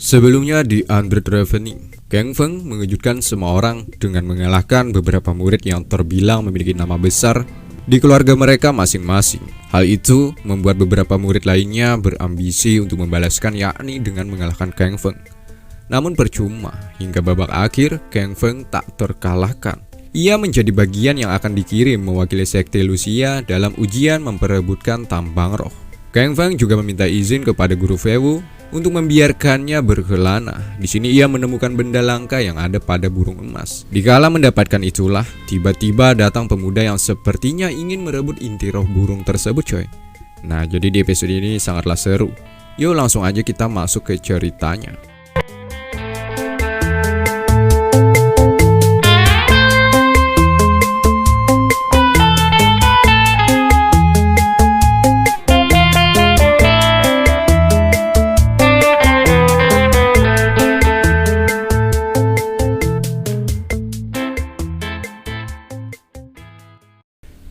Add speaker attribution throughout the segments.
Speaker 1: Sebelumnya di Undead Ravening, Kang Feng mengejutkan semua orang dengan mengalahkan beberapa murid yang terbilang memiliki nama besar di keluarga mereka masing-masing. Hal itu membuat beberapa murid lainnya berambisi untuk membalaskan, yakni dengan mengalahkan Kang Feng. Namun percuma, hingga babak akhir Kang Feng tak terkalahkan. Ia menjadi bagian yang akan dikirim mewakili sekte Lucia dalam ujian memperebutkan tambang roh. Kang Feng juga meminta izin kepada Guru Feiwu untuk membiarkannya berkelana. Di sini ia menemukan benda langka yang ada pada burung emas. Dikala mendapatkan itulah, tiba-tiba datang pemuda yang sepertinya ingin merebut inti roh burung tersebut, coy. Nah, jadi di episode ini sangatlah seru. Yuk langsung aja kita masuk ke ceritanya.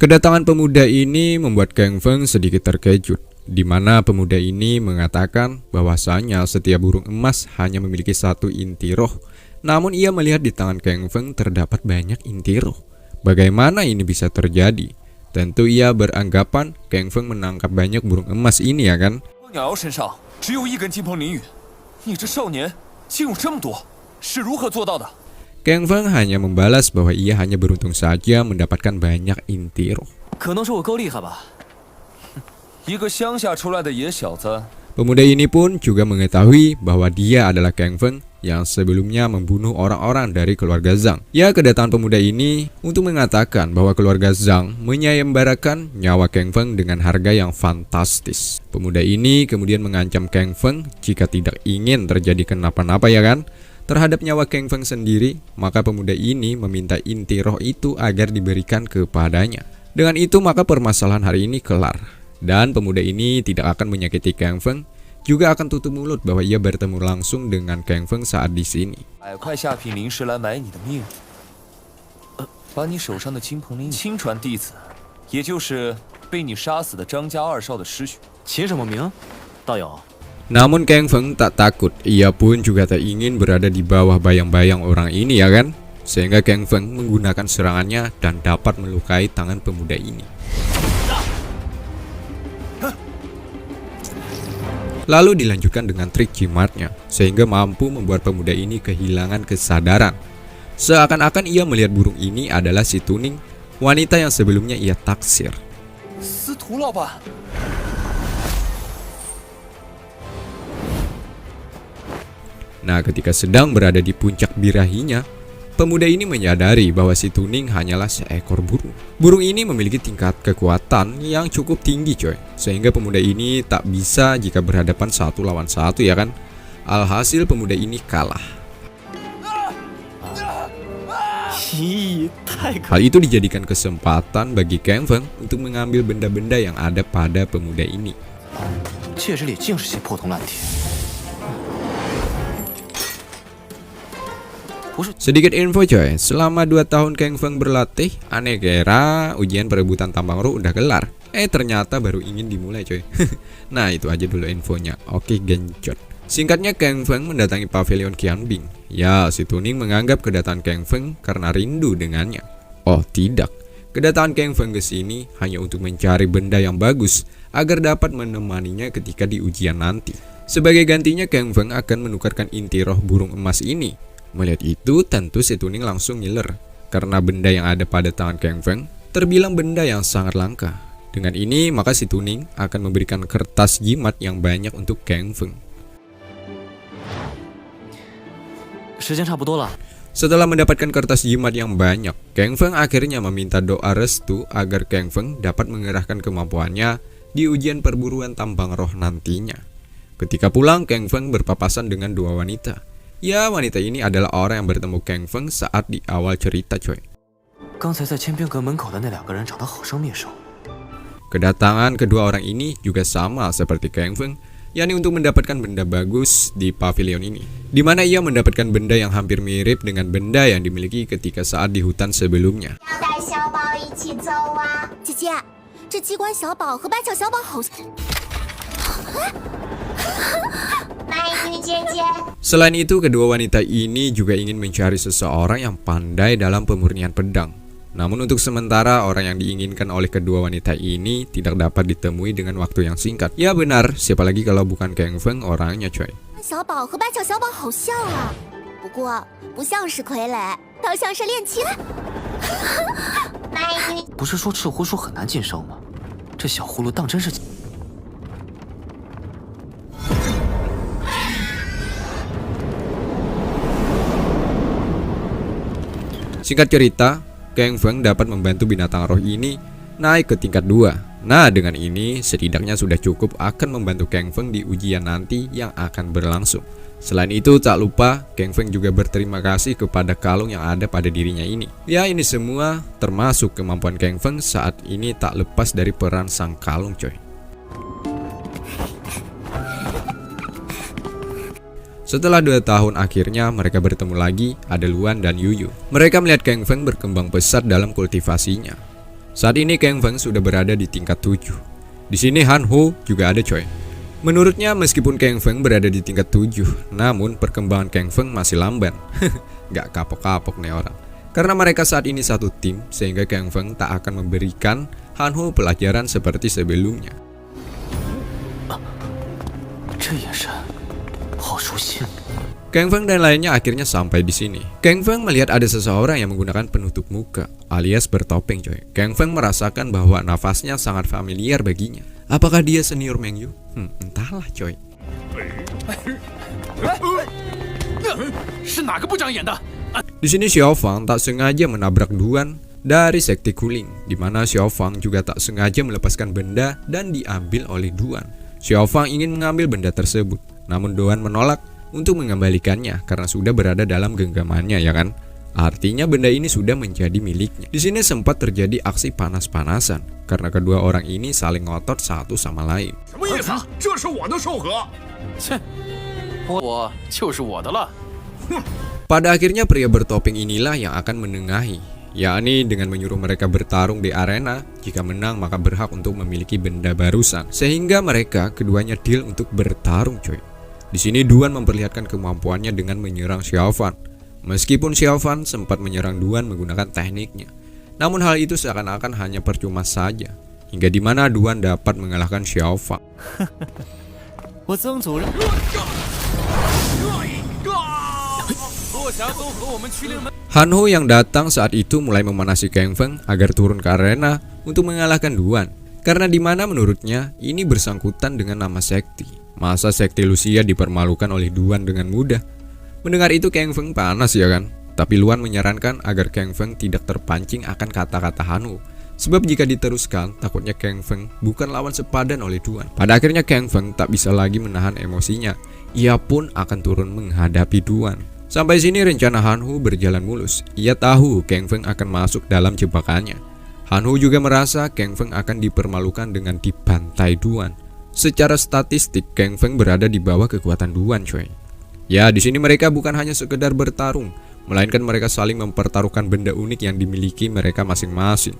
Speaker 1: Kedatangan pemuda ini membuat Kang Feng sedikit terkejut, di mana pemuda ini mengatakan bahwasanya setiap burung emas hanya memiliki satu inti roh. Namun ia melihat di tangan Kang Feng terdapat banyak inti roh. Bagaimana ini bisa terjadi? Tentu ia beranggapan Kang Feng menangkap banyak burung emas ini, ya kan? Kang Feng hanya membalas bahwa ia hanya beruntung saja mendapatkan banyak inti roh. Pemuda ini pun juga mengetahui bahwa dia adalah Kang Feng yang sebelumnya membunuh orang-orang dari keluarga Zhang. Ya, kedatangan pemuda ini untuk mengatakan bahwa keluarga Zhang menyayembarakan nyawa Kang Feng dengan harga yang fantastis. Pemuda ini kemudian mengancam Kang Feng jika tidak ingin terjadi kenapa-napa, ya kan? Terhadap nyawa Kang Feng sendiri, maka pemuda ini meminta inti roh itu agar diberikan kepadanya. Dengan itu maka permasalahan hari ini kelar. Dan pemuda ini tidak akan menyakiti Kang Feng, juga akan tutup mulut bahwa ia bertemu langsung dengan Kang Feng saat di sini. Namun Kang Feng tak takut, ia pun juga tak ingin berada di bawah bayang-bayang orang ini, ya kan? Sehingga Kang Feng menggunakan serangannya dan dapat melukai tangan pemuda ini. Lalu dilanjutkan dengan trik jimatnya, sehingga mampu membuat pemuda ini kehilangan kesadaran. Seakan-akan ia melihat burung ini adalah si Tuning, wanita yang sebelumnya ia taksir. Nah, ketika sedang berada di puncak birahinya, pemuda ini menyadari bahwa si Tuning hanyalah seekor burung. Burung ini memiliki tingkat kekuatan yang cukup tinggi, coy. Sehingga pemuda ini tak bisa jika berhadapan satu lawan satu, ya kan? Alhasil pemuda ini kalah. Hal itu dijadikan kesempatan bagi Kang Feng untuk mengambil benda-benda yang ada pada pemuda ini. Sedikit info, coy, selama 2 tahun Kang Feng berlatih, aneh kira ujian perebutan tambang roh udah kelar. Ternyata baru ingin dimulai, coy. Nah, itu aja dulu infonya. Oke, gencot. Singkatnya, Kang Feng mendatangi pavilion Qianbing. Ya, si Tuning menganggap kedatangan Kang Feng karena rindu dengannya. Oh, tidak. Kedatangan Kang Feng ke sini hanya untuk mencari benda yang bagus agar dapat menemaninya ketika di ujian nanti. Sebagai gantinya, Kang Feng akan menukarkan inti roh burung emas ini. Melihat itu, tentu si Tuning langsung ngiler, karena benda yang ada pada tangan Kang Feng terbilang benda yang sangat langka. Dengan ini, maka si Tuning akan memberikan kertas jimat yang banyak untuk Kang Feng. Setelah mendapatkan kertas jimat yang banyak, Kang Feng akhirnya meminta doa restu agar Kang Feng dapat mengerahkan kemampuannya di ujian perburuan tambang roh nantinya. Ketika pulang, Kang Feng berpapasan dengan 2 wanita. Ya, wanita ini adalah orang yang bertemu Kang Feng saat di awal cerita, coy. Kedatangan kedua orang ini juga sama seperti Kang Feng, yakni untuk mendapatkan benda bagus di pavilion ini, di mana ia mendapatkan benda yang hampir mirip dengan benda yang dimiliki ketika saat di hutan sebelumnya. Selain itu, kedua wanita ini juga ingin mencari seseorang yang pandai dalam pemurnian pedang. Namun untuk sementara, orang yang diinginkan oleh kedua wanita ini tidak dapat ditemui dengan waktu yang singkat. Ya benar, siapa lagi kalau bukan Kang Feng orangnya coy.
Speaker 2: 小宝和白小小宝好像啊，不过不像是傀儡，倒像是练齐了。
Speaker 3: 不是说赤狐术很难晋升吗？这小葫芦当真是。
Speaker 1: Singkat cerita, Kang Feng dapat membantu binatang roh ini naik ke tingkat 2. Nah, dengan ini setidaknya sudah cukup akan membantu Kang Feng di ujian nanti yang akan berlangsung. Selain itu, tak lupa Kang Feng juga berterima kasih kepada kalung yang ada pada dirinya ini. Ya, ini semua termasuk kemampuan Kang Feng saat ini tak lepas dari peran sang kalung coy. Setelah 2 tahun akhirnya mereka bertemu lagi, ada Luan dan Yuyu. Mereka melihat Kang Feng berkembang pesat dalam kultivasinya. Saat ini Kang Feng sudah berada di tingkat 7. Di sini Han Ho juga ada coy. Menurutnya meskipun Kang Feng berada di tingkat 7, namun perkembangan Kang Feng masih lamban. Gak kapok-kapok nih orang. Karena mereka saat ini satu tim, sehingga Kang Feng tak akan memberikan Han Ho pelajaran seperti sebelumnya. Kang Feng dan lainnya akhirnya sampai di sini. Kang Feng melihat ada seseorang yang menggunakan penutup muka alias bertopeng coy. Kang Feng merasakan bahwa nafasnya sangat familiar baginya. Apakah dia senior Meng Yu? Entahlah coy. Di sini Xiao Fang tak sengaja menabrak Duan dari sekte Kuling, di mana Xiao Fang juga tak sengaja melepaskan benda dan diambil oleh Duan. Xiao Fang ingin mengambil benda tersebut, namun Duan menolak untuk mengembalikannya karena sudah berada dalam genggamannya ya kan. Artinya benda ini sudah menjadi miliknya. Di sini sempat terjadi aksi panas-panasan karena kedua orang ini saling ngotot satu sama lain. Pada akhirnya pria bertopeng inilah yang akan menengahi, yakni dengan menyuruh mereka bertarung di arena. Jika menang maka berhak untuk memiliki benda barusan. Sehingga mereka keduanya deal untuk bertarung coy. Di sini Duan memperlihatkan kemampuannya dengan menyerang Xiao Fan. Meskipun Xiao Fan sempat menyerang Duan menggunakan tekniknya, namun hal itu seakan-akan hanya percuma saja. Hingga di mana Duan dapat mengalahkan Xiao Fan. Han Ho yang datang saat itu mulai memanasi Kang Feng agar turun ke arena untuk mengalahkan Duan. Karena di mana menurutnya ini bersangkutan dengan nama sekti. Masa sekte Lucia dipermalukan oleh Duan dengan mudah? Mendengar itu Kang Feng panas ya kan? Tapi Luan menyarankan agar Kang Feng tidak terpancing akan kata-kata Han Ho. Sebab jika diteruskan, takutnya Kang Feng bukan lawan sepadan oleh Duan. Pada akhirnya Kang Feng tak bisa lagi menahan emosinya. Ia pun akan turun menghadapi Duan. Sampai sini rencana Han Ho berjalan mulus. Ia tahu Kang Feng akan masuk dalam jebakannya. Han Ho juga merasa Kang Feng akan dipermalukan dengan dibantai Duan. Secara statistik, Kang Feng berada di bawah kekuatan Duan coy. Ya, di sini mereka bukan hanya sekedar bertarung, melainkan mereka saling mempertaruhkan benda unik yang dimiliki mereka masing-masing.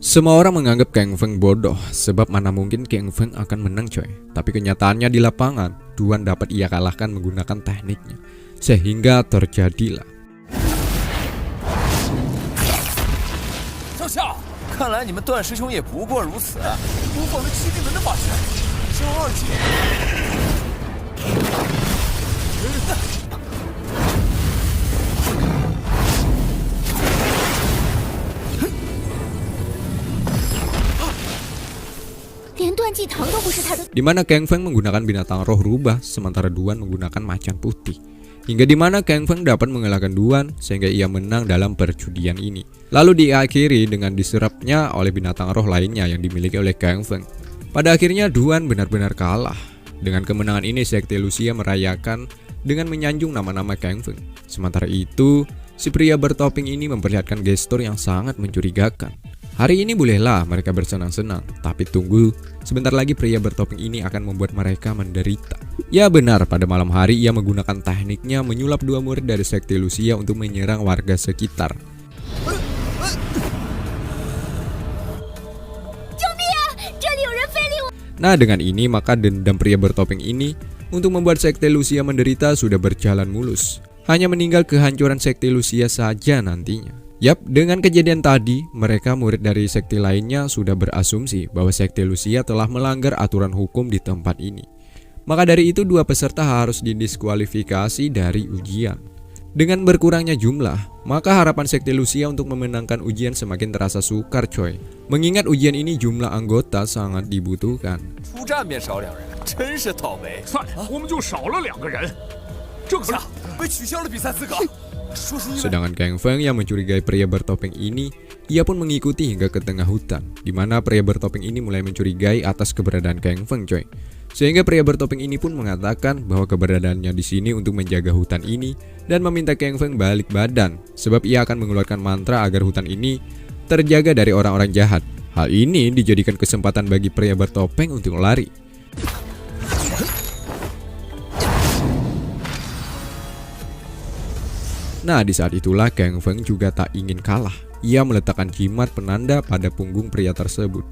Speaker 1: Semua orang menganggap Kang Feng bodoh, sebab mana mungkin Kang Feng akan menang coy. Tapi kenyataannya di lapangan, Duan dapat ia kalahkan menggunakan tekniknya. Sehingga terjadilah. Di mana Kang Feng menggunakan binatang roh rubah, sementara Duan menggunakan macan putih. Hingga di mana Kang Feng dapat mengalahkan Duan sehingga ia menang dalam perjudian ini. Lalu diakhiri dengan diserapnya oleh binatang roh lainnya yang dimiliki oleh Kang Feng. Pada akhirnya Duan benar-benar kalah. Dengan kemenangan ini sekte Lucia merayakan dengan menyanjung nama-nama Kang Feng. Sementara itu, si pria bertopeng ini memperlihatkan gestur yang sangat mencurigakan. Hari ini bolehlah mereka bersenang-senang, tapi tunggu, sebentar lagi pria bertopeng ini akan membuat mereka menderita. Ya benar, pada malam hari ia menggunakan tekniknya menyulap 2 murid dari sekte Lucia untuk menyerang warga sekitar. Nah, dengan ini maka dendam pria bertopeng ini untuk membuat sekte Lucia menderita sudah berjalan mulus. Hanya meninggal kehancuran sekte Lucia saja nantinya. Yap, dengan kejadian tadi, mereka murid dari sekte lainnya sudah berasumsi bahwa sekte Lucia telah melanggar aturan hukum di tempat ini. Maka dari itu 2 peserta harus didiskualifikasi dari ujian. Dengan berkurangnya jumlah, maka harapan sekte Lucia untuk memenangkan ujian semakin terasa sukar coy. Mengingat ujian ini jumlah anggota sangat dibutuhkan. Sedangkan Kang Feng yang mencurigai pria bertopeng ini, ia pun mengikuti hingga ke tengah hutan, di mana pria bertopeng ini mulai mencurigai atas keberadaan Kang Feng coy. Sehingga pria bertopeng ini pun mengatakan bahwa keberadaannya di sini untuk menjaga hutan ini dan meminta Kang Feng balik badan, sebab ia akan mengeluarkan mantra agar hutan ini terjaga dari orang-orang jahat. Hal ini dijadikan kesempatan bagi pria bertopeng untuk lari. Nah, di saat itulah Kang Feng juga tak ingin kalah. Ia meletakkan jimat penanda pada punggung pria tersebut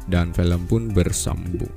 Speaker 1: dan film pun bersambung.